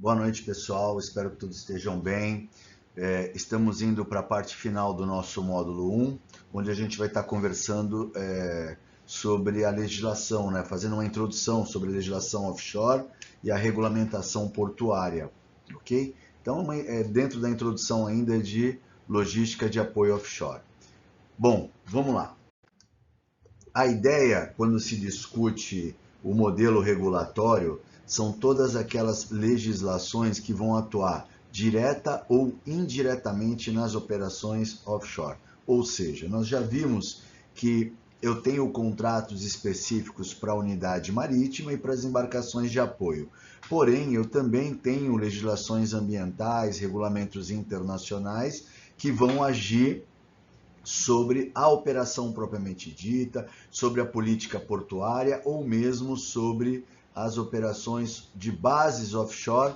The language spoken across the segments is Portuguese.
Boa noite, pessoal. Espero que todos estejam bem. Estamos indo para a parte final do nosso módulo 1, onde a gente vai estar conversando sobre a legislação, né? Fazendo uma introdução sobre a legislação offshore e a regulamentação portuária, ok? Então, dentro da introdução ainda de logística de apoio offshore. Bom, vamos lá. A ideia, quando se discute o modelo regulatório, são todas aquelas legislações que vão atuar direta ou indiretamente nas operações offshore. Ou seja, nós já vimos que eu tenho contratos específicos para a unidade marítima e para as embarcações de apoio. Porém, eu também tenho legislações ambientais, regulamentos internacionais que vão agir sobre a operação propriamente dita, sobre a política portuária ou mesmo sobre as operações de bases offshore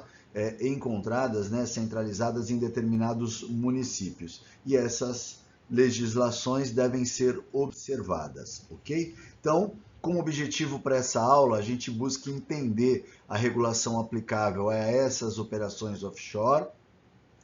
encontradas, centralizadas em determinados municípios. E essas legislações devem ser observadas, ok? Então, como objetivo para essa aula, a gente busca entender a regulação aplicável a essas operações offshore.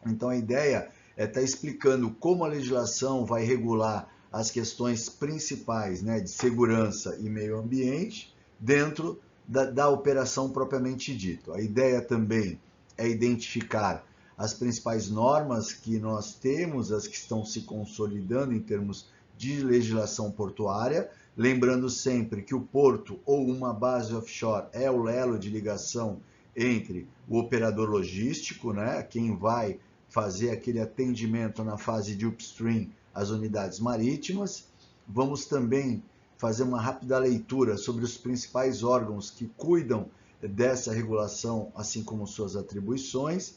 Então, a ideia é estar explicando como a legislação vai regular as questões principais, de segurança e meio ambiente dentro da operação propriamente dita. A ideia também é identificar as principais normas que nós temos, as que estão se consolidando em termos de legislação portuária, lembrando sempre que o porto ou uma base offshore é o elo de ligação entre o operador logístico, quem vai fazer aquele atendimento na fase de upstream às unidades marítimas. Vamos também fazer uma rápida leitura sobre os principais órgãos que cuidam dessa regulação, assim como suas atribuições.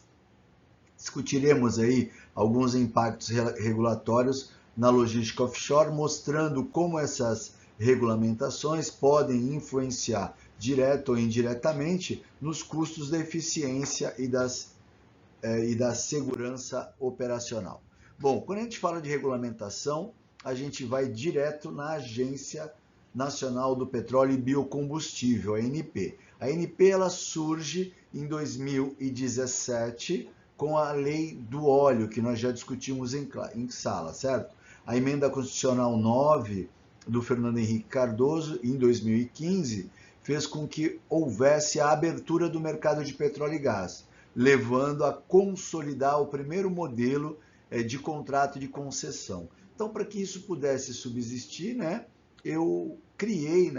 Discutiremos aí alguns impactos regulatórios na logística offshore, mostrando como essas regulamentações podem influenciar direto ou indiretamente nos custos da eficiência e da segurança operacional. Bom, quando a gente fala de regulamentação, a gente vai direto na Agência Nacional do Petróleo e Biocombustível, a ANP. A ANP ela surge em 2017 com a Lei do Óleo, que nós já discutimos em sala, certo? A Emenda Constitucional 9 do Fernando Henrique Cardoso, em 2015, fez com que houvesse a abertura do mercado de petróleo e gás, levando a consolidar o primeiro modelo de contrato de concessão. Então, para que isso pudesse subsistir, eu criei,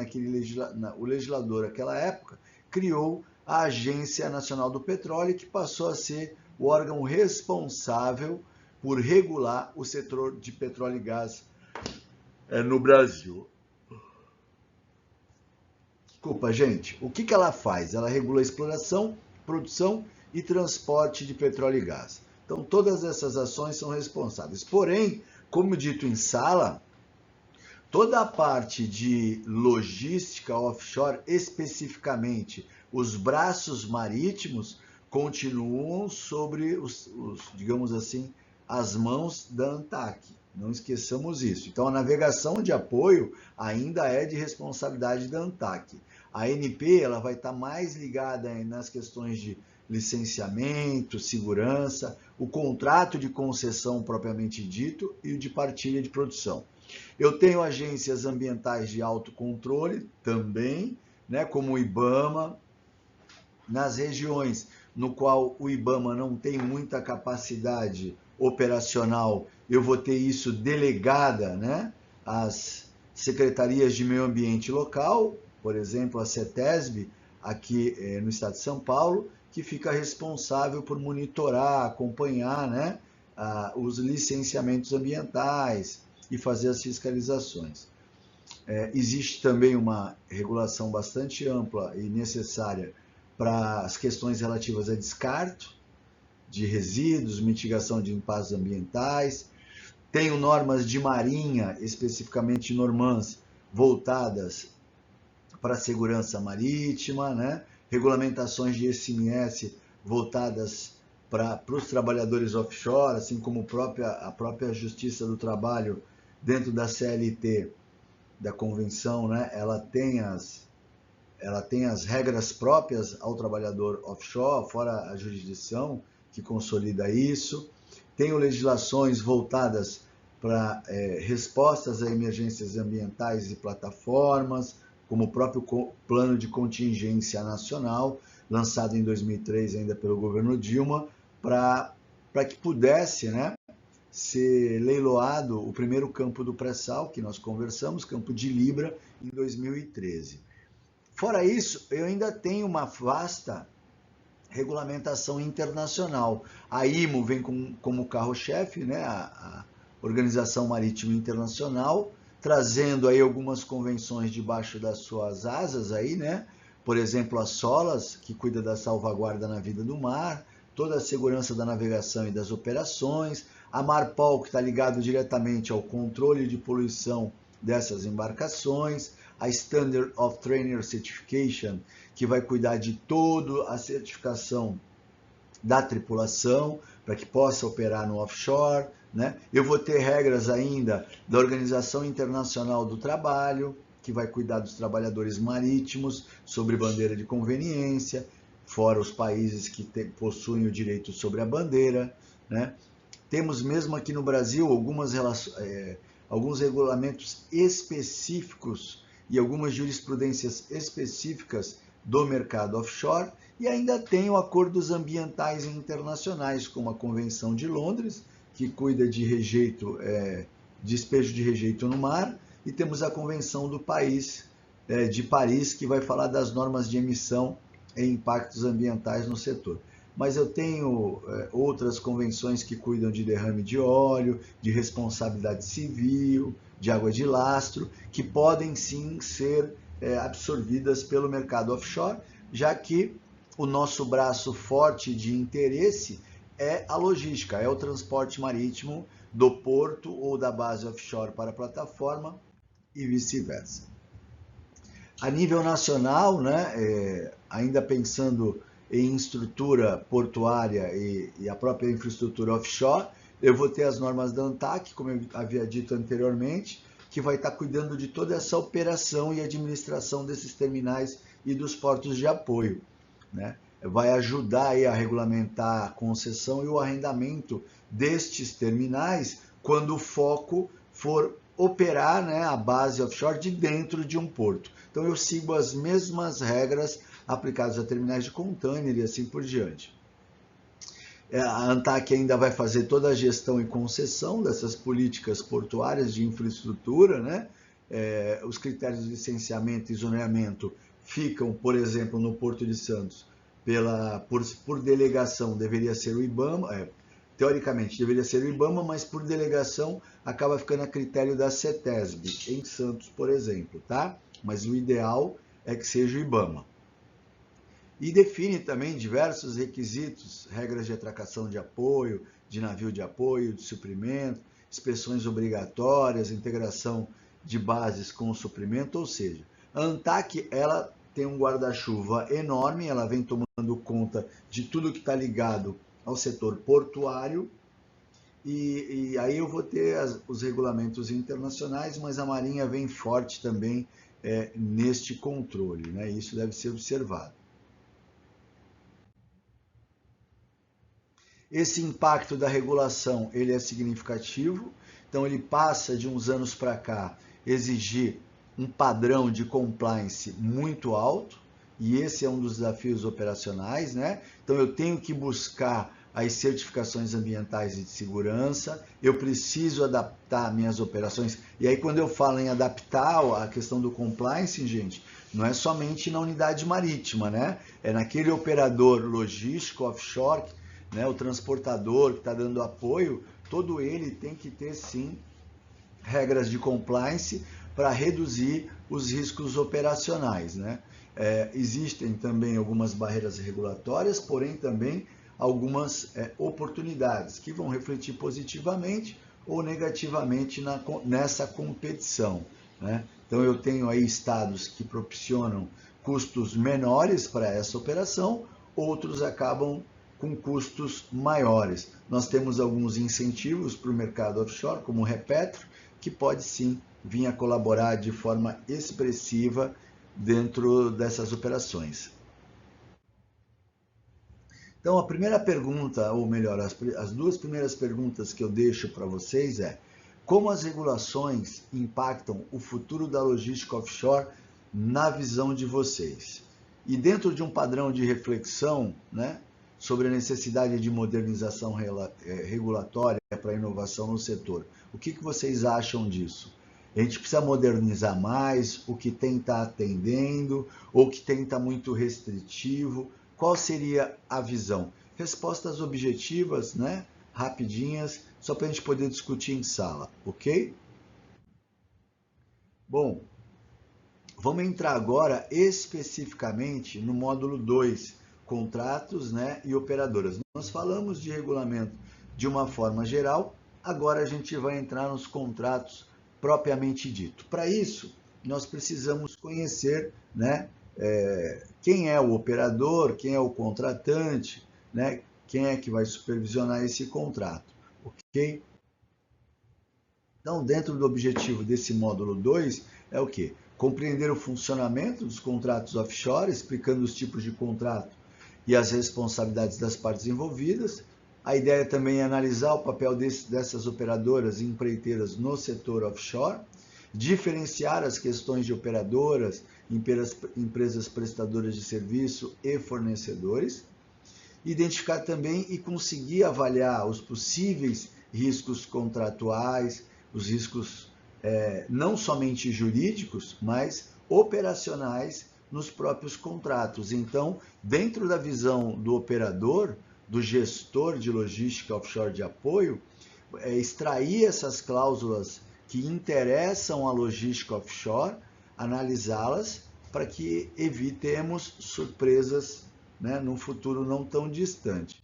o legislador naquela época, criou a Agência Nacional do Petróleo, que passou a ser o órgão responsável por regular o setor de petróleo e gás no Brasil. Desculpa, gente. O que ela faz? Ela regula a exploração, produção e transporte de petróleo e gás. Então, todas essas ações são responsáveis. Porém, como dito em sala, toda a parte de logística offshore, especificamente os braços marítimos, continuam sobre digamos assim, as mãos da ANTAQ. Não esqueçamos isso. Então, a navegação de apoio ainda é de responsabilidade da ANTAQ. A ANP ela vai estar mais ligada nas questões de licenciamento, segurança, o contrato de concessão propriamente dito e o de partilha de produção. Eu tenho agências ambientais de autocontrole também, como o IBAMA, nas regiões no qual o IBAMA não tem muita capacidade operacional, eu vou ter isso delegada, às secretarias de meio ambiente local, por exemplo, a CETESB, aqui no estado de São Paulo, que fica responsável por monitorar, acompanhar os licenciamentos ambientais e fazer as fiscalizações. Existe também uma regulação bastante ampla e necessária para as questões relativas a descarte de resíduos, mitigação de impactos ambientais. Tenho normas de marinha, especificamente normãs, voltadas para a segurança marítima, regulamentações de ICMS voltadas para os trabalhadores offshore, assim como a própria Justiça do Trabalho, dentro da CLT, da Convenção, ela tem ela tem as regras próprias ao trabalhador offshore, fora a jurisdição que consolida isso. Tenho legislações voltadas para respostas a emergências ambientais e plataformas, como o próprio Plano de Contingência Nacional, lançado em 2003 ainda pelo governo Dilma, para que pudesse, né, ser leiloado o primeiro campo do pré-sal, que nós conversamos, campo de Libra, em 2013. Fora isso, eu ainda tenho uma vasta regulamentação internacional. A IMO vem como carro-chefe, né, a Organização Marítima Internacional, trazendo aí algumas convenções debaixo das suas asas aí, né? Por exemplo, a SOLAS, que cuida da salvaguarda na vida do mar, toda a segurança da navegação e das operações, a MARPOL, que está ligado diretamente ao controle de poluição dessas embarcações, a Standard of Trainer Certification, que vai cuidar de toda a certificação da tripulação, para que possa operar no offshore, né? Eu vou ter regras ainda da Organização Internacional do Trabalho, que vai cuidar dos trabalhadores marítimos, sobre bandeira de conveniência, fora os países que possuem o direito sobre a bandeira, né? Temos mesmo aqui no Brasil alguns regulamentos específicos e algumas jurisprudências específicas do mercado offshore, e ainda tem acordos ambientais internacionais, como a Convenção de Londres, que cuida de despejo de rejeito no mar, e temos a Convenção de Paris, que vai falar das normas de emissão e impactos ambientais no setor. Mas eu tenho outras convenções que cuidam de derrame de óleo, de responsabilidade civil, de água de lastro, que podem sim ser absorvidas pelo mercado offshore, já que o nosso braço forte de interesse é a logística, é o transporte marítimo do porto ou da base offshore para a plataforma e vice-versa. A nível nacional, né, ainda pensando em estrutura portuária e a própria infraestrutura offshore, eu vou ter as normas da ANTAC, como eu havia dito anteriormente, que vai estar cuidando de toda essa operação e administração desses terminais e dos portos de apoio, né? Vai ajudar aí a regulamentar a concessão e o arrendamento destes terminais quando o foco for operar, né, a base offshore de dentro de um porto. Então eu sigo as mesmas regras aplicadas a terminais de container e assim por diante. A ANTAC ainda vai fazer toda a gestão e concessão dessas políticas portuárias de infraestrutura, né? Os critérios de licenciamento e zoneamento ficam, por exemplo, no Porto de Santos, por delegação deveria ser o IBAMA, teoricamente deveria ser o IBAMA, mas por delegação acaba ficando a critério da CETESB, em Santos, por exemplo, tá? Mas o ideal é que seja o IBAMA. E define também diversos requisitos, regras de atracação de apoio, de navio de apoio, de suprimento, inspeções obrigatórias, integração de bases com o suprimento, ou seja, a ANTAC, ela tem um guarda-chuva enorme, ela vem tomando conta de tudo que está ligado ao setor portuário, e aí eu vou ter os regulamentos internacionais, mas a Marinha vem forte também neste controle, né? Isso deve ser observado. Esse impacto da regulação, ele é significativo, então ele passa de uns anos para cá exigir um padrão de compliance muito alto, e esse é um dos desafios operacionais, né? Então eu tenho que buscar as certificações ambientais e de segurança, eu preciso adaptar minhas operações, e aí quando eu falo em adaptar a questão do compliance, gente, não é somente na unidade marítima, né? É naquele operador logístico offshore, né, o transportador que está dando apoio, todo ele tem que ter, sim, regras de compliance para reduzir os riscos operacionais, né? Existem também algumas barreiras regulatórias, porém também algumas oportunidades que vão refletir positivamente ou negativamente nessa competição, né? Então eu tenho aí estados que propiciona custos menores para essa operação, outros acabam com custos maiores. Nós temos alguns incentivos para o mercado offshore, como o Repetro, que pode sim vir a colaborar de forma expressiva dentro dessas operações. Então, a primeira pergunta, ou melhor, as duas primeiras perguntas que eu deixo para vocês é: como as regulações impactam o futuro da logística offshore na visão de vocês? E dentro de um padrão de reflexão, né, sobre a necessidade de modernização regulatória para a inovação no setor, o que vocês acham disso? A gente precisa modernizar mais, o que tem está atendendo, ou o que tem está muito restritivo? Qual seria a visão? Respostas objetivas, né? Rapidinhas, só para a gente poder discutir em sala, ok? Bom, vamos entrar agora especificamente no módulo 2, contratos, né, e operadoras. Nós falamos de regulamento de uma forma geral, agora a gente vai entrar nos contratos propriamente dito. Para isso, nós precisamos conhecer, né, quem é o operador, quem é o contratante, né, quem é que vai supervisionar esse contrato, ok? Então, dentro do objetivo desse módulo 2, é o quê? Compreender o funcionamento dos contratos offshore, explicando os tipos de contrato e as responsabilidades das partes envolvidas. A ideia também é analisar o papel dessas operadoras e empreiteiras no setor offshore, diferenciar as questões de operadoras, empresas prestadoras de serviço e fornecedores, identificar também e conseguir avaliar os possíveis riscos contratuais, os riscos não somente jurídicos, mas operacionais nos próprios contratos. Então, dentro da visão do operador, do gestor de logística offshore de apoio, extrair essas cláusulas que interessam a logística offshore, analisá-las para que evitemos surpresas, né, num futuro não tão distante.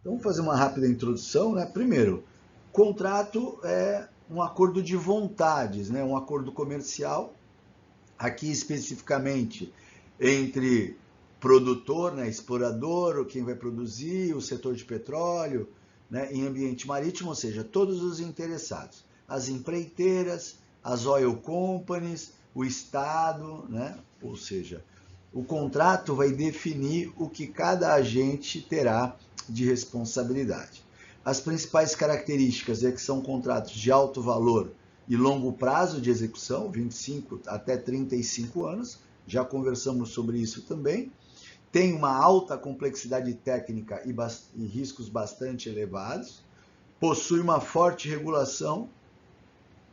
Então, vamos fazer uma rápida introdução, né? Primeiro, contrato é um acordo de vontades, né? Um acordo comercial, aqui especificamente entre produtor, né, explorador, quem vai produzir, o setor de petróleo, né, em ambiente marítimo, ou seja, todos os interessados, as empreiteiras, as oil companies, o Estado, né, ou seja, o contrato vai definir o que cada agente terá de responsabilidade. As principais características é que são contratos de alto valor e longo prazo de execução, 25 até 35 anos, já conversamos sobre isso também. Tem uma alta complexidade técnica e riscos bastante elevados, possui uma forte regulação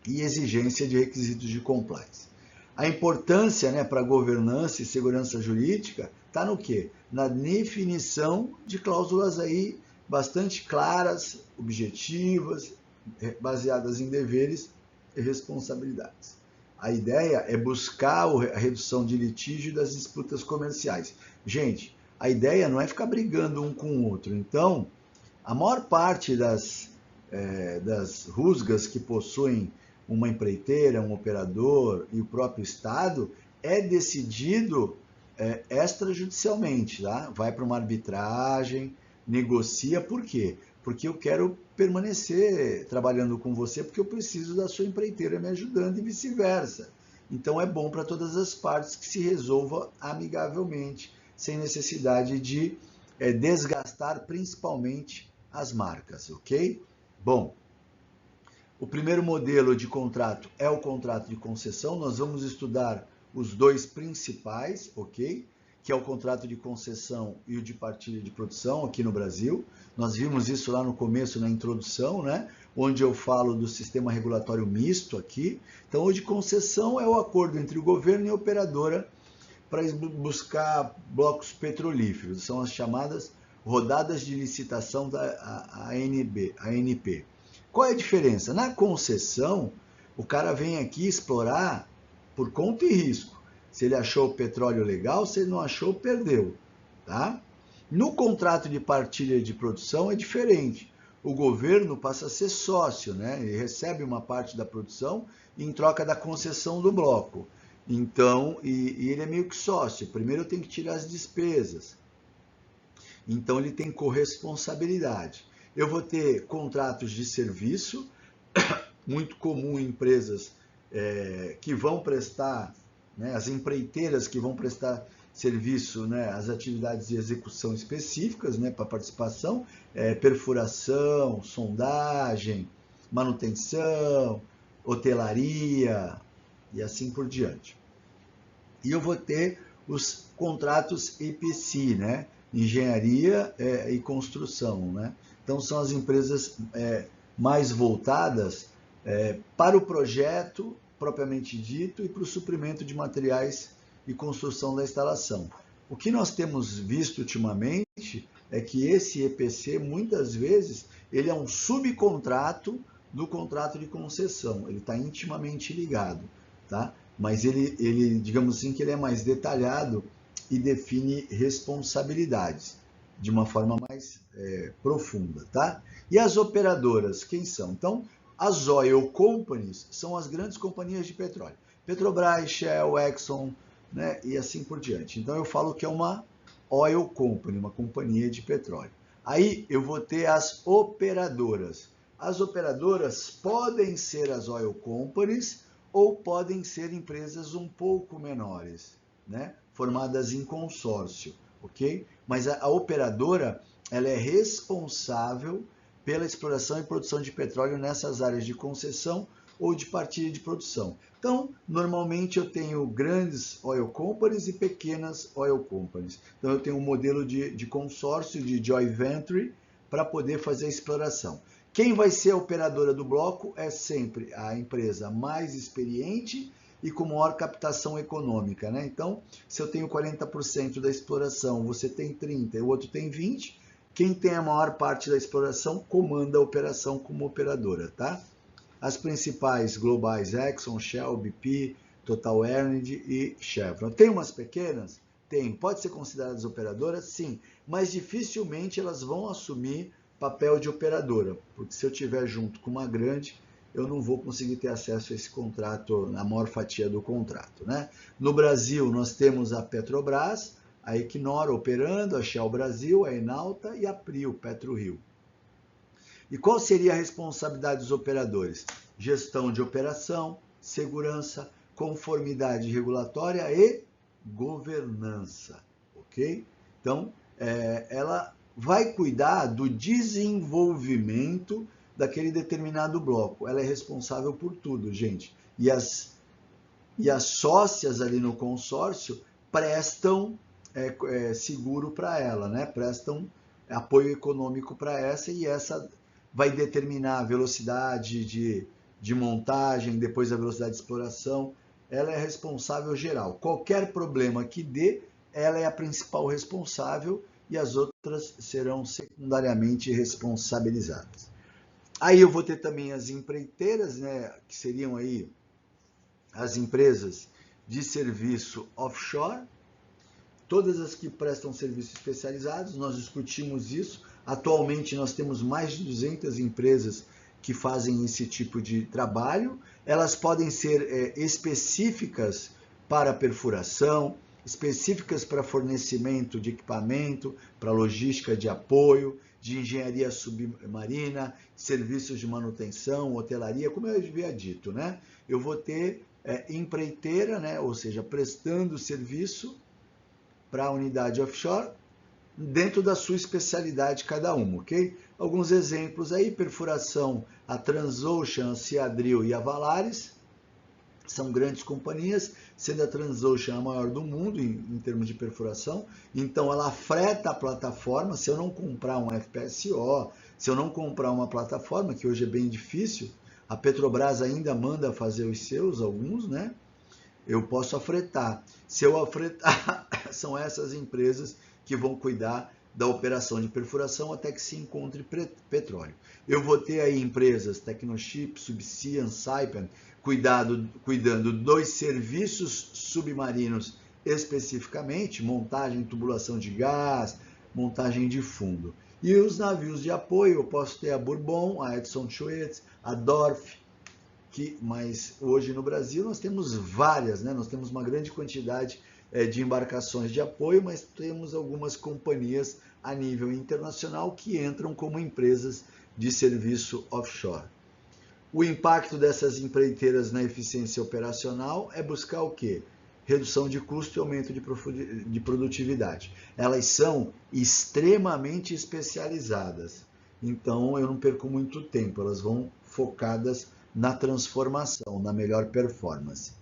e exigência de requisitos de compliance. A importância, né, para a governança e segurança jurídica está no quê? Na definição de cláusulas aí bastante claras, objetivas, baseadas em deveres e responsabilidades. A ideia é buscar a redução de litígio das disputas comerciais. Gente, a ideia não é ficar brigando um com o outro. Então, a maior parte das rusgas que possuem uma empreiteira, um operador e o próprio Estado é decidido extrajudicialmente, tá? Vai para uma arbitragem, negocia, por quê? Porque eu quero permanecer trabalhando com você porque eu preciso da sua empreiteira me ajudando e vice-versa. Então é bom para todas as partes que se resolva amigavelmente, sem necessidade de desgastar principalmente as marcas, ok? Bom, o primeiro modelo de contrato é o contrato de concessão. Nós vamos estudar os dois principais, ok? Que é o contrato de concessão e o de partilha de produção aqui no Brasil. Nós vimos isso lá no começo, na introdução, né? Onde eu falo do sistema regulatório misto aqui. Então, o de concessão é o acordo entre o governo e a operadora para buscar blocos petrolíferos. São as chamadas rodadas de licitação da ANP. Qual é a diferença? Na concessão, o cara vem aqui explorar por conta e risco. Se ele achou o petróleo legal, se ele não achou, perdeu. Tá? No contrato de partilha de produção é diferente. O governo passa a ser sócio, né? Ele recebe uma parte da produção em troca da concessão do bloco. Então, e ele é meio que sócio. Primeiro eu tenho que tirar as despesas. Então ele tem corresponsabilidade. Eu vou ter contratos de serviço, muito comum em empresas que vão prestar né? As empreiteiras que vão prestar serviço, né? As atividades de execução específicas, né? Para participação, perfuração, sondagem, manutenção, hotelaria e assim por diante. E eu vou ter os contratos EPC, né? Engenharia e construção, né? Então são as empresas mais voltadas para o projeto propriamente dito e para o suprimento de materiais e construção da instalação. O que nós temos visto ultimamente é que esse EPC, muitas vezes, ele é um subcontrato do contrato de concessão, ele está intimamente ligado, tá? Mas ele, digamos assim, que ele é mais detalhado e define responsabilidades de uma forma mais profunda, tá? E as operadoras, quem são? Então, as oil companies são as grandes companhias de petróleo. Petrobras, Shell, Exxon, né? E assim por diante. Então, eu falo que é uma oil company, uma companhia de petróleo. Aí, eu vou ter as operadoras. As operadoras podem ser as oil companies ou podem ser empresas um pouco menores, né? Formadas em consórcio, ok? Mas a operadora, ela é responsável pela exploração e produção de petróleo nessas áreas de concessão ou de partilha de produção. Então, normalmente eu tenho grandes oil companies e pequenas oil companies. Então, eu tenho um modelo de consórcio, de joint venture, para poder fazer a exploração. Quem vai ser a operadora do bloco é sempre a empresa mais experiente e com maior captação econômica, né? Então, se eu tenho 40% da exploração, você tem 30% e o outro tem 20%, quem tem a maior parte da exploração comanda a operação como operadora, tá? As principais globais, Exxon, Shell, BP, Total Energy e Chevron. Tem umas pequenas? Tem. Pode ser consideradas operadoras? Sim. Mas dificilmente elas vão assumir papel de operadora, porque se eu estiver junto com uma grande, eu não vou conseguir ter acesso a esse contrato, na maior fatia do contrato, né? No Brasil, nós temos a Petrobras, a Equinor operando, a Shell Brasil, a Enalta e a Prio, PetroRio. E qual seria a responsabilidade dos operadores? Gestão de operação, segurança, conformidade regulatória e governança, ok? Então, ela vai cuidar do desenvolvimento daquele determinado bloco. Ela é responsável por tudo, gente. E as sócias ali no consórcio prestam seguro para ela, né? Prestam apoio econômico para essa, e essa vai determinar a velocidade de montagem, depois a velocidade de exploração. Ela é responsável geral. Qualquer problema que dê, ela é a principal responsável e as outras serão secundariamente responsabilizadas. Aí eu vou ter também as empreiteiras, né, que seriam aí as empresas de serviço offshore, todas as que prestam serviços especializados. Nós discutimos isso. Atualmente nós temos mais de 200 empresas que fazem esse tipo de trabalho. Elas podem ser específicas para perfuração, específicas para fornecimento de equipamento, para logística de apoio, de engenharia submarina, serviços de manutenção, hotelaria, como eu havia dito, né? Eu vou ter empreiteira, né? Ou seja, prestando serviço para a unidade offshore, dentro da sua especialidade cada uma, ok? Alguns exemplos aí: perfuração, a Transocean, a Seadrill e a Valaris, são grandes companhias, sendo a Transocean a maior do mundo em termos de perfuração. Então ela freta a plataforma. Se eu não comprar um FPSO, se eu não comprar uma plataforma, que hoje é bem difícil, a Petrobras ainda manda fazer os seus, alguns, né? Eu posso afretar. Se eu afretar, são essas empresas que vão cuidar da operação de perfuração até que se encontre petróleo. Eu vou ter aí empresas, Tecnoship, Subsea, Saipem, cuidando dos serviços submarinos especificamente, montagem, tubulação de gás, montagem de fundo. E os navios de apoio, eu posso ter a Bourbon, a Edson Schwetz, a Dorf, mas hoje no Brasil nós temos várias, né? Nós temos uma grande quantidade de embarcações de apoio, mas temos algumas companhias a nível internacional que entram como empresas de serviço offshore. O impacto dessas empreiteiras na eficiência operacional é buscar o quê? redução de custo e aumento de produtividade. Elas são extremamente especializadas, então eu não perco muito tempo, elas vão focadas na transformação, na melhor performance.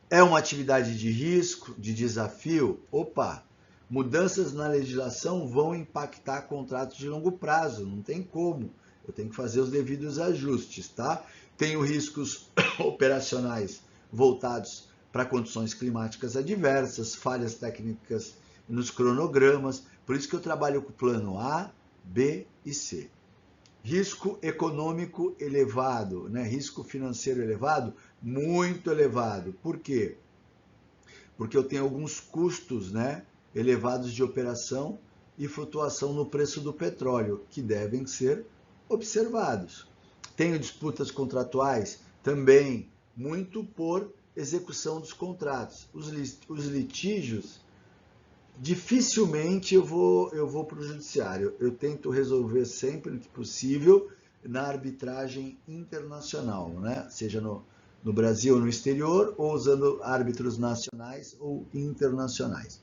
É uma atividade de risco, de desafio? Opa! Mudanças na legislação vão impactar contratos de longo prazo, não tem como. Eu tenho que fazer os devidos ajustes, tá? Tenho riscos operacionais voltados para condições climáticas adversas, falhas técnicas nos cronogramas, por isso que eu trabalho com o plano A, B e C. Risco econômico elevado, né? Risco financeiro elevado, muito elevado. Por quê? Porque eu tenho alguns custos, né, elevados de operação e flutuação no preço do petróleo, que devem ser observados. Tenho disputas contratuais? Também, muito por execução dos contratos. Os litígios, dificilmente eu vou para o judiciário. Eu tento resolver sempre que possível na arbitragem internacional, né? Seja no Brasil ou no exterior, ou usando árbitros nacionais ou internacionais.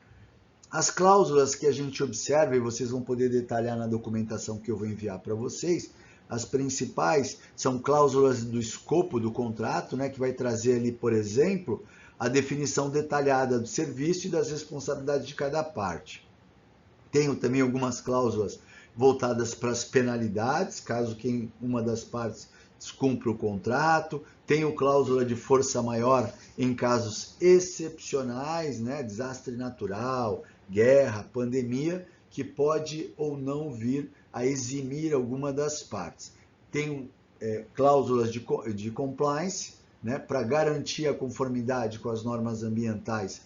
As cláusulas que a gente observa, e vocês vão poder detalhar na documentação que eu vou enviar para vocês, as principais são cláusulas do escopo do contrato, né, que vai trazer ali, por exemplo, a definição detalhada do serviço e das responsabilidades de cada parte. Tenho também algumas cláusulas voltadas para as penalidades, caso uma das partes descumpra o contrato. Tenho cláusula de força maior em casos excepcionais, né, desastre natural, guerra, pandemia, que pode ou não vir a eximir alguma das partes. Tenho cláusulas de compliance, né, para garantir a conformidade com as normas ambientais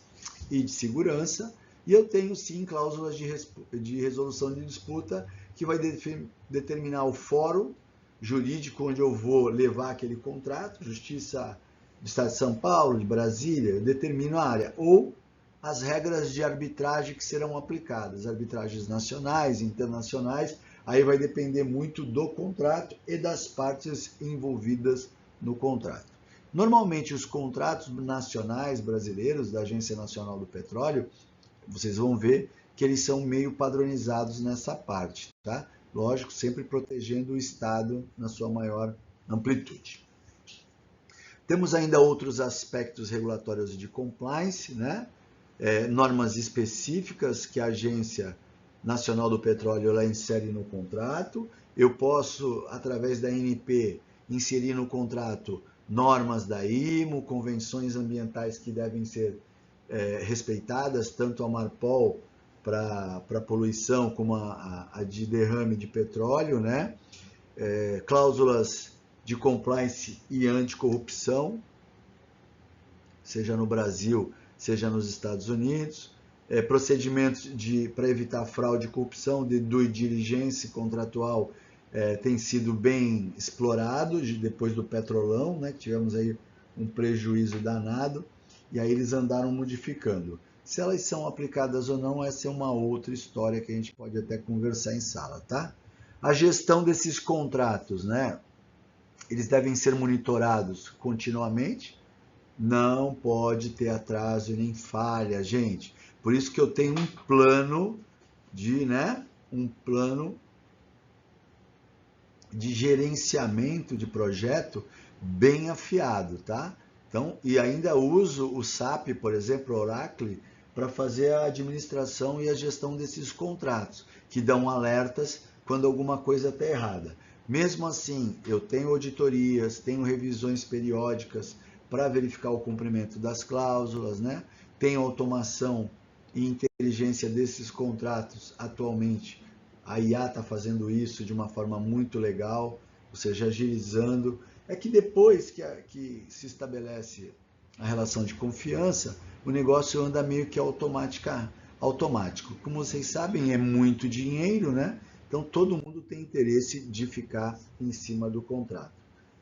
e de segurança, e eu tenho sim cláusulas de resolução de disputa que vai determinar o fórum jurídico onde eu vou levar aquele contrato, Justiça do Estado de São Paulo, de Brasília, eu determino a área, ou as regras de arbitragem que serão aplicadas, arbitragens nacionais, internacionais, aí vai depender muito do contrato e das partes envolvidas no contrato. Normalmente os contratos nacionais brasileiros da Agência Nacional do Petróleo, vocês vão ver que eles são meio padronizados nessa parte, tá? Lógico, sempre protegendo o Estado na sua maior amplitude. Temos ainda outros aspectos regulatórios de compliance, né? Normas específicas que a Agência Nacional do Petróleo ela insere no contrato. Eu posso, através da ANP, inserir no contrato normas da IMO, convenções ambientais que devem ser respeitadas, tanto a Marpol para poluição como a de derrame de petróleo, né? Cláusulas de compliance e anticorrupção, seja no Brasil, seja nos Estados Unidos, procedimentos para evitar fraude e corrupção, de due diligence contratual, tem sido bem explorado depois do Petrolão, né? Tivemos aí um prejuízo danado, e aí eles andaram modificando. Se elas são aplicadas ou não, essa é uma outra história que a gente pode até conversar em sala, tá? A gestão desses contratos, né? Eles devem ser monitorados continuamente, não pode ter atraso nem falha, gente. Por isso que eu tenho um plano de gerenciamento de projeto bem afiado, tá? Então, e ainda uso o SAP, por exemplo, Oracle, para fazer a administração e a gestão desses contratos, que dão alertas quando alguma coisa está errada. Mesmo assim, eu tenho auditorias, tenho revisões periódicas para verificar o cumprimento das cláusulas, né? Tenho automação e inteligência desses contratos atualmente. A IA está fazendo isso de uma forma muito legal, ou seja, agilizando. É que depois que se estabelece a relação de confiança, o negócio anda meio que automático. Como vocês sabem, é muito dinheiro, né? Então todo mundo tem interesse de ficar em cima do contrato.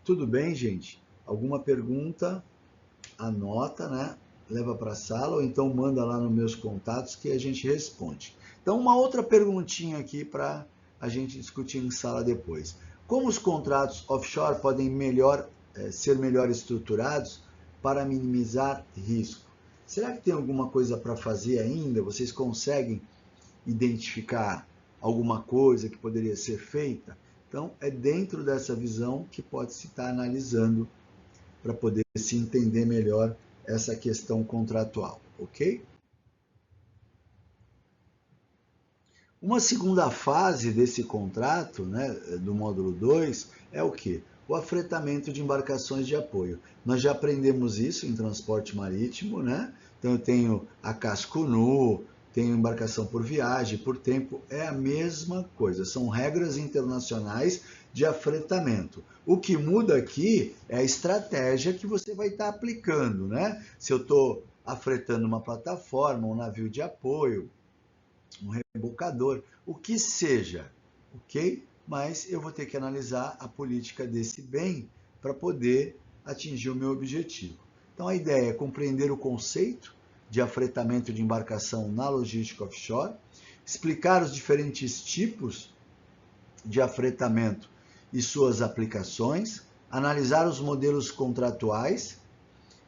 Tudo bem, gente? Alguma pergunta? Anota, né? Leva para a sala ou então manda lá nos meus contatos que a gente responde. Então, uma outra perguntinha aqui para a gente discutir em sala depois. Como os contratos offshore podem ser melhor estruturados para minimizar risco. Será que tem alguma coisa para fazer ainda? Vocês conseguem identificar alguma coisa que poderia ser feita? Então, é dentro dessa visão que pode se estar analisando para poder se entender melhor essa questão contratual, ok? Uma segunda fase desse contrato, né, do módulo 2, é o quê? O afretamento de embarcações de apoio. Nós já aprendemos isso em transporte marítimo, né? Então eu tenho a casco nu, tenho embarcação por viagem, por tempo, é a mesma coisa, são regras internacionais de afretamento. O que muda aqui é a estratégia que você vai estar aplicando, né? Se eu estou afretando uma plataforma, um navio de apoio, um rebocador, o que seja, ok? Mas eu vou ter que analisar a política desse bem para poder atingir o meu objetivo. Então a ideia é compreender o conceito de afretamento de embarcação na logística offshore, explicar os diferentes tipos de afretamento e suas aplicações, analisar os modelos contratuais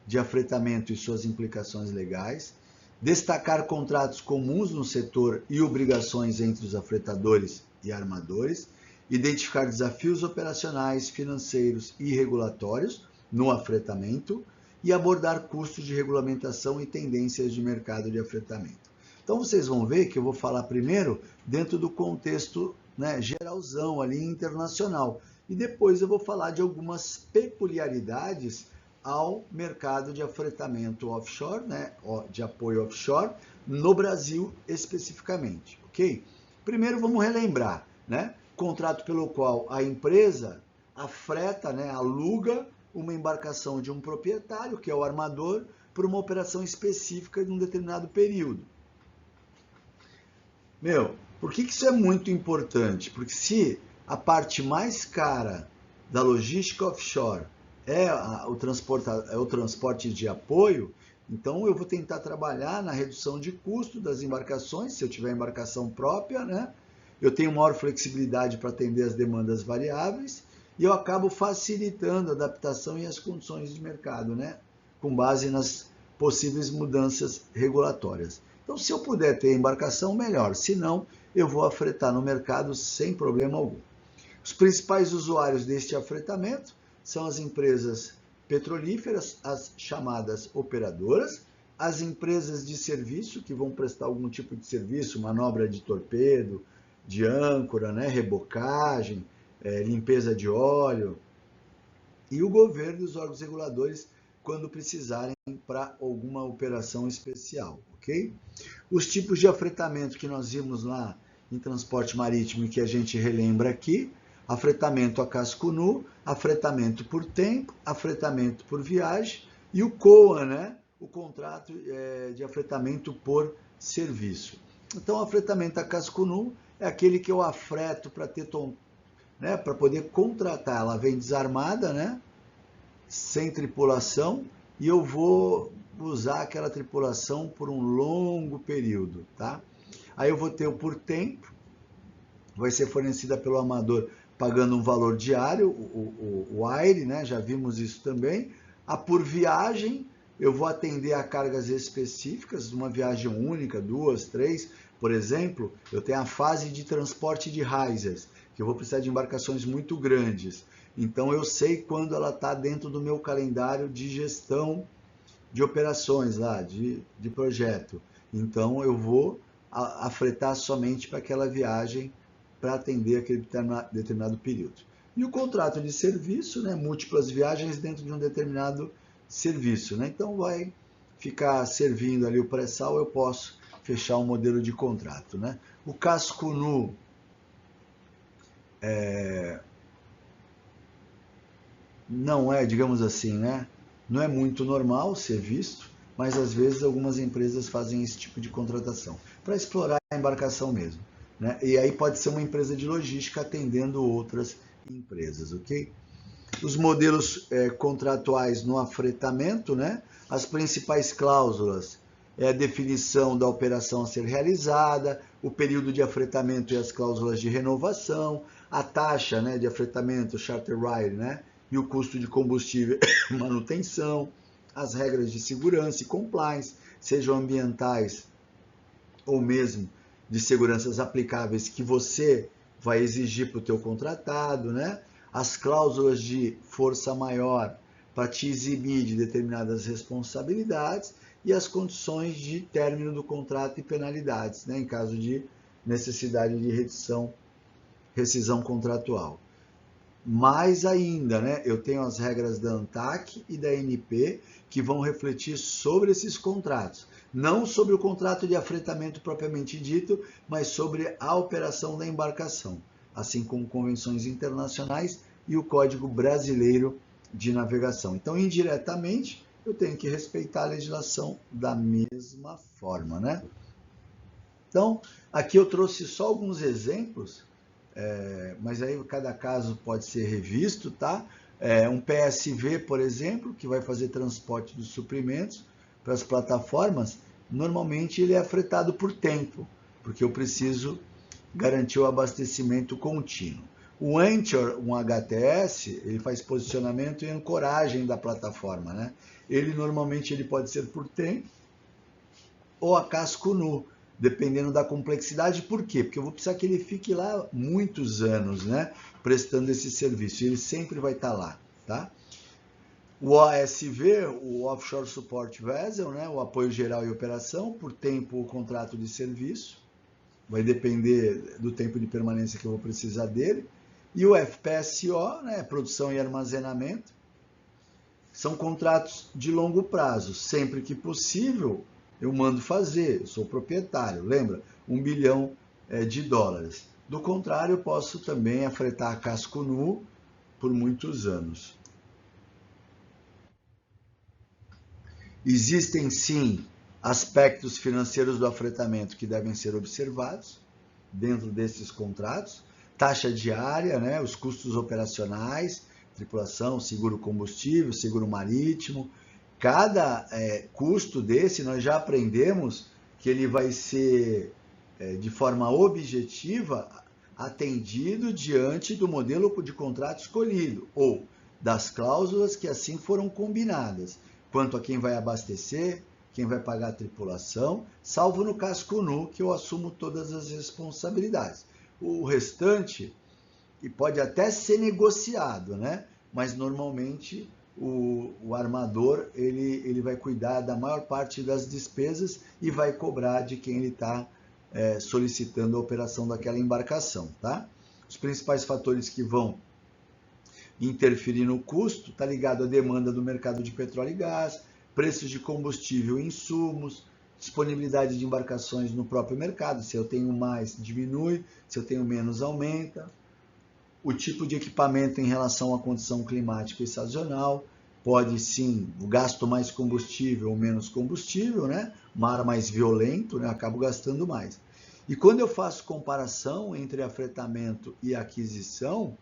de afretamento e suas implicações legais, destacar contratos comuns no setor e obrigações entre os afretadores e armadores, identificar desafios operacionais, financeiros e regulatórios no afretamento e abordar custos de regulamentação e tendências de mercado de afretamento. Então vocês vão ver que eu vou falar primeiro dentro do contexto, né, geralzão ali internacional, e depois eu vou falar de algumas peculiaridades ao mercado de afretamento offshore, né, de apoio offshore, no Brasil especificamente, ok? Primeiro vamos relembrar, né, contrato pelo qual a empresa afreta, né, aluga uma embarcação de um proprietário, que é o armador, por uma operação específica de um determinado período. Por que isso é muito importante? Porque se a parte mais cara da logística offshore é o transporte de apoio, então eu vou tentar trabalhar na redução de custo das embarcações, se eu tiver embarcação própria, né? Eu tenho maior flexibilidade para atender as demandas variáveis e eu acabo facilitando a adaptação e as condições de mercado, né? Com base nas possíveis mudanças regulatórias. Então, se eu puder ter embarcação, melhor. Se não, eu vou afretar no mercado sem problema algum. Os principais usuários deste afretamento são as empresas petrolíferas, as chamadas operadoras, as empresas de serviço, que vão prestar algum tipo de serviço, manobra de torpedo, de âncora, né, rebocagem, limpeza de óleo, e o governo e os órgãos reguladores quando precisarem para alguma operação especial, ok? Os tipos de afretamento que nós vimos lá em transporte marítimo e que a gente relembra aqui: afretamento a casco nu, afretamento por tempo, afretamento por viagem e o COA, né? O contrato de afretamento por serviço. Então, o afretamento a casco nu é aquele que eu afreto para ter né, para poder contratar. Ela vem desarmada, né? Sem tripulação, e eu vou usar aquela tripulação por um longo período, tá? Aí eu vou ter o por tempo, vai ser fornecida pelo amador pagando um valor diário, o AIRE, né? Já vimos isso também. A por viagem, eu vou atender a cargas específicas, uma viagem única, 2, 3, por exemplo, eu tenho a fase de transporte de risers, que eu vou precisar de embarcações muito grandes. Então eu sei quando ela está dentro do meu calendário de gestão de operações lá, de projeto. Então eu vou afretar somente para aquela viagem para atender aquele determinado período. E o contrato de serviço, né, múltiplas viagens dentro de um determinado serviço, né? Então vai ficar servindo ali o pré-sal, eu posso fechar um modelo de contrato, né? O casco nu não é, digamos assim, né? Não é muito normal ser visto, mas às vezes algumas empresas fazem esse tipo de contratação para explorar a embarcação mesmo, né? E aí pode ser uma empresa de logística atendendo outras empresas, ok? Os modelos contratuais no afretamento, né? As principais cláusulas é a definição da operação a ser realizada, o período de afretamento e as cláusulas de renovação, a taxa, né, de afretamento, charter ride, né, e o custo de combustível e manutenção, as regras de segurança e compliance, sejam ambientais ou mesmo de seguranças aplicáveis que você vai exigir para o teu contratado, né? As cláusulas de força maior para te eximir de determinadas responsabilidades e as condições de término do contrato e penalidades, né? Em caso de necessidade de rescisão contratual. Mais ainda, né, eu tenho as regras da ANTAC e da ANP que vão refletir sobre esses contratos. Não sobre o contrato de afretamento propriamente dito, mas sobre a operação da embarcação, assim como convenções internacionais e o Código Brasileiro de Navegação. Então, indiretamente, eu tenho que respeitar a legislação da mesma forma, né? Então, aqui eu trouxe só alguns exemplos, mas aí cada caso pode ser revisto, tá? Um PSV, por exemplo, que vai fazer transporte dos suprimentos para as plataformas, normalmente ele é afretado por tempo, porque eu preciso garantir o abastecimento contínuo. O Anchor, um HTS, ele faz posicionamento e ancoragem da plataforma, né? Ele normalmente ele pode ser por tempo ou a casco nu, dependendo da complexidade. Por quê? Porque eu vou precisar que ele fique lá muitos anos, né, prestando esse serviço. Ele sempre vai estar lá, tá? O OSV, o Offshore Support Vessel, né, o apoio geral e operação, por tempo o contrato de serviço, vai depender do tempo de permanência que eu vou precisar dele. E o FPSO, né, produção e armazenamento, são contratos de longo prazo, sempre que possível. Eu mando fazer, eu sou proprietário, lembra? $1 bilhão de dólares. Do contrário, eu posso também afretar a casco nu por muitos anos. Existem, sim, aspectos financeiros do afretamento que devem ser observados dentro desses contratos. Taxa diária, né? Os custos operacionais, tripulação, seguro combustível, seguro marítimo. Cada custo desse, nós já aprendemos que ele vai ser, de forma objetiva, atendido diante do modelo de contrato escolhido, ou das cláusulas que assim foram combinadas, quanto a quem vai abastecer, quem vai pagar a tripulação, salvo no casco nu, que eu assumo todas as responsabilidades. O restante, e pode até ser negociado, né? Mas normalmente o armador ele vai cuidar da maior parte das despesas e vai cobrar de quem ele está solicitando a operação daquela embarcação, tá? Os principais fatores que vão interferir no custo está ligado à demanda do mercado de petróleo e gás, preços de combustível e insumos, disponibilidade de embarcações no próprio mercado. Se eu tenho mais, diminui; se eu tenho menos, aumenta. O tipo de equipamento em relação à condição climática e sazonal, pode sim, o gasto mais combustível ou menos combustível, né? Mar mais violento, né? Acabo gastando mais. E quando eu faço comparação entre afretamento e aquisição,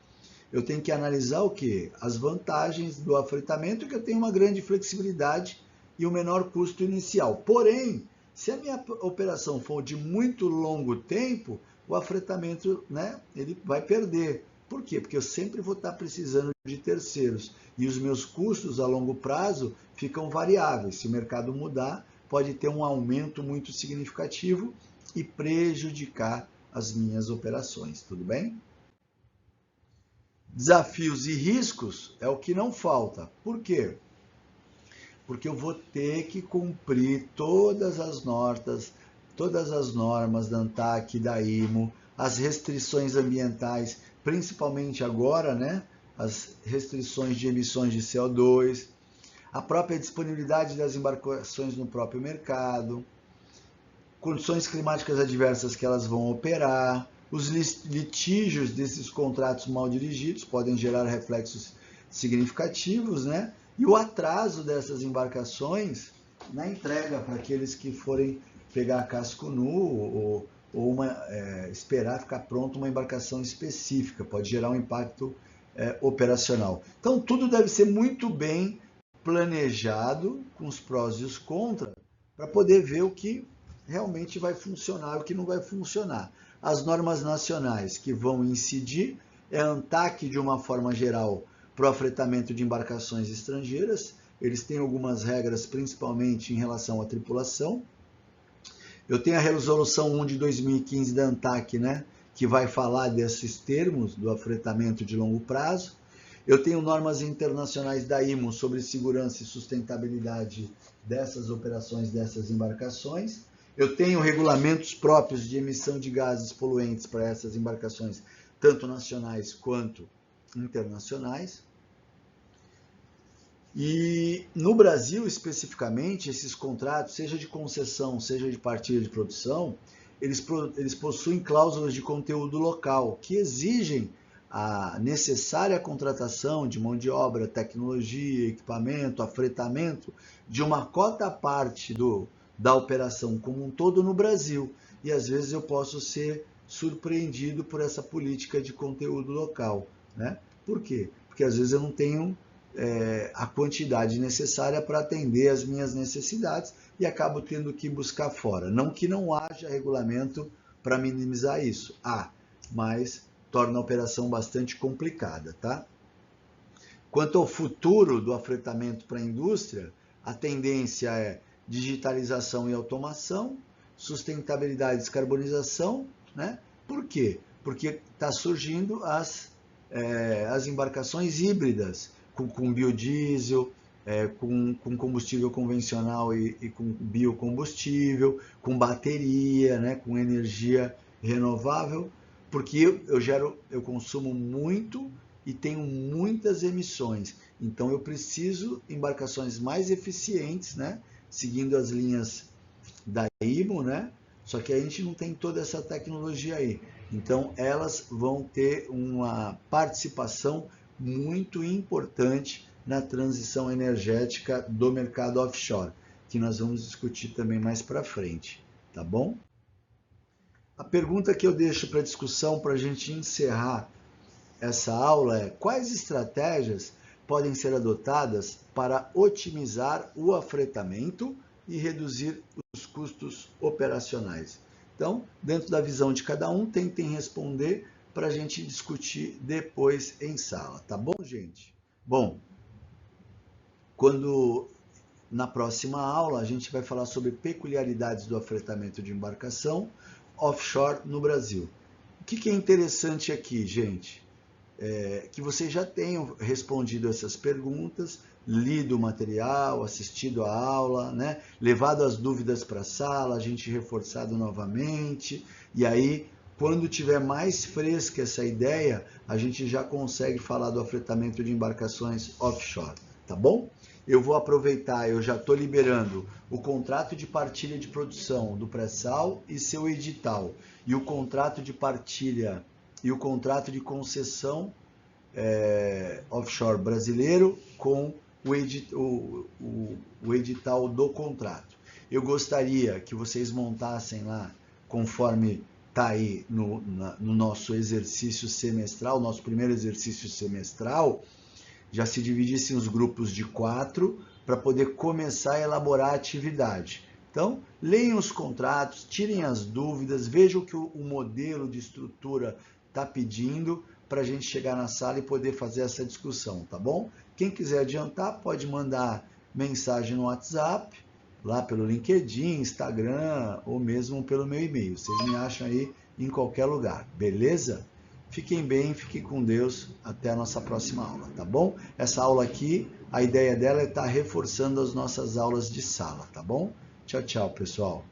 eu tenho que analisar o quê? As vantagens do afretamento, que eu tenho uma grande flexibilidade e o menor custo inicial. Porém, se a minha operação for de muito longo tempo, o afretamento, né, ele vai perder. Por quê? Porque eu sempre vou estar precisando de terceiros e os meus custos a longo prazo ficam variáveis. Se o mercado mudar, pode ter um aumento muito significativo e prejudicar as minhas operações, tudo bem? Desafios e riscos é o que não falta. Por quê? Porque eu vou ter que cumprir todas as normas da ANTAC e da IMO, as restrições ambientais, principalmente agora, né? As restrições de emissões de CO2, a própria disponibilidade das embarcações no próprio mercado, condições climáticas adversas que elas vão operar, os litígios desses contratos mal dirigidos podem gerar reflexos significativos, né? E o atraso dessas embarcações na entrega para aqueles que forem pegar casco nu ou esperar ficar pronto uma embarcação específica, pode gerar um impacto operacional. Então, tudo deve ser muito bem planejado, com os prós e os contras, para poder ver o que realmente vai funcionar e o que não vai funcionar. As normas nacionais que vão incidir é a ANTAC, de uma forma geral, para o afretamento de embarcações estrangeiras, eles têm algumas regras, principalmente em relação à tripulação. Eu tenho a resolução 1 de 2015 da ANTAC, né, que vai falar desses termos do afretamento de longo prazo. Eu tenho normas internacionais da IMO sobre segurança e sustentabilidade dessas operações, dessas embarcações. Eu tenho regulamentos próprios de emissão de gases poluentes para essas embarcações, tanto nacionais quanto internacionais. E no Brasil, especificamente, esses contratos, seja de concessão, seja de partilha de produção, eles possuem cláusulas de conteúdo local, que exigem a necessária contratação de mão de obra, tecnologia, equipamento, afretamento, de uma cota parte da operação como um todo no Brasil. E às vezes eu posso ser surpreendido por essa política de conteúdo local, né? Por quê? Porque às vezes eu não tenho a quantidade necessária para atender as minhas necessidades e acabo tendo que buscar fora. Não que não haja regulamento para minimizar isso, mas torna a operação bastante complicada, tá? Quanto ao futuro do afretamento para a indústria, a tendência é digitalização e automação, sustentabilidade e descarbonização, né? Por quê? Porque está surgindo as embarcações híbridas, com biodiesel, com combustível convencional e com biocombustível, com bateria, né, com energia renovável, porque eu consumo muito e tenho muitas emissões. Então eu preciso de embarcações mais eficientes, né, seguindo as linhas da IMO, né? Só que a gente não tem toda essa tecnologia aí. Então elas vão ter uma participação muito importante na transição energética do mercado offshore, que nós vamos discutir também mais para frente, tá bom? A pergunta que eu deixo para discussão para a gente encerrar essa aula é: quais estratégias podem ser adotadas para otimizar o afretamento e reduzir os custos operacionais? Então, dentro da visão de cada um, tentem responder para a gente discutir depois em sala, tá bom, gente? Bom, na próxima aula a gente vai falar sobre peculiaridades do afretamento de embarcação offshore no Brasil. O que é interessante aqui, gente? Que vocês já tenham respondido essas perguntas, lido o material, assistido a aula, né? Levado as dúvidas para a sala, a gente reforçado novamente, e aí, quando tiver mais fresca essa ideia, a gente já consegue falar do afretamento de embarcações offshore, tá bom? Eu vou aproveitar, eu já estou liberando o contrato de partilha de produção do pré-sal e seu edital, e o contrato de partilha e o contrato de concessão offshore brasileiro com o edital do contrato. Eu gostaria que vocês montassem lá, conforme está aí no nosso exercício semestral, nosso primeiro exercício semestral, já se dividissem os grupos de 4 para poder começar a elaborar a atividade. Então, leiam os contratos, tirem as dúvidas, vejam o que o modelo de estrutura está pedindo para a gente chegar na sala e poder fazer essa discussão, tá bom? Quem quiser adiantar, pode mandar mensagem no WhatsApp, lá pelo LinkedIn, Instagram ou mesmo pelo meu e-mail. Vocês me acham aí em qualquer lugar, beleza? Fiquem bem, fiquem com Deus, até a nossa próxima aula, tá bom? Essa aula aqui, a ideia dela é estar reforçando as nossas aulas de sala, tá bom? Tchau, tchau, pessoal.